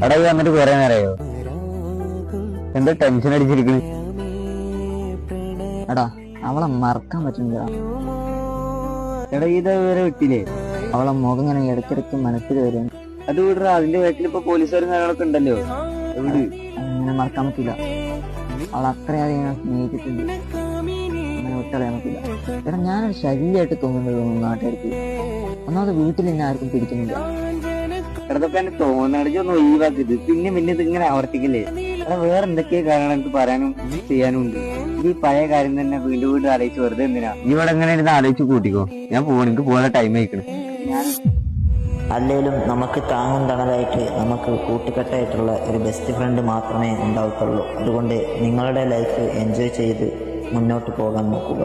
എടാ ഇത് വന്നിട്ട് കുറെ നേരമായോ? എന്താ ടെൻഷൻ അടിച്ചിരിക്കണ്? എടാ അവളെ മറക്കാൻ പറ്റുന്നില്ല. എടാ ഇതുവരെ വിട്ടില്ലേ? അവളെ മുഖം ഇങ്ങനെ ഇടയ്ക്കിടയ്ക്ക് മനസ്സിൽ വരും. അത് വിടറാ, അതിന്റെ വീട്ടിൽ ഇപ്പൊ പോലീസുകാരും കാര്യങ്ങളൊക്കെ ഉണ്ടല്ലോ. എവിടെ അങ്ങനെ മറക്കാൻ പറ്റില്ല. അവൾ അത്രയധികം ഞാൻ സ്നേഹിച്ചിട്ടുണ്ട്. അങ്ങനെ വിട്ടറിയാൻ പറ്റില്ല. എടാ ഞാനൊരു ശല്യമായിട്ട് തോന്നുന്നത് നാട്ടുകാർക്ക്. ഒന്നാമത് വീട്ടിൽ എന്നെ ആർക്കും പിടിക്കുന്നില്ല. ഇടതൊക്കെ എന്നെ തോന്നണിച്ച് ഒന്ന് ഒഴിവാക്കിയത്. പിന്നെ ഇത് ഇങ്ങനെ ആവർത്തിക്കില്ലേ? എടാ വേറെ എന്തൊക്കെയോ കാര്യങ്ങൾ എനിക്ക് പറയാനും ചെയ്യാനും ഉണ്ട്. ഈ പഴയ കാര്യം തന്നെ വീണ്ടും വീണ്ടും ആലോചിച്ച് വെറുതെ എന്തിനാ നീ ഇവിടെ എങ്ങനെ ഇരുന്ന് ആലോചിച്ച് കൂട്ടിക്കോ. ഞാൻ എനിക്ക് പോകാൻ ടൈം ആയിക്കണം. അല്ലെങ്കിലും നമുക്ക് താങ്ങും തണലായിട്ട് നമുക്ക് കൂട്ടുകെട്ടായിട്ടുള്ള ഒരു ബെസ്റ്റ് ഫ്രണ്ട് മാത്രമേ ഉണ്ടാവത്തുള്ളൂ. അതുകൊണ്ട് നിങ്ങളുടെ ലൈഫ് എൻജോയ് ചെയ്ത് മുന്നോട്ട് പോകാൻ നോക്കുക.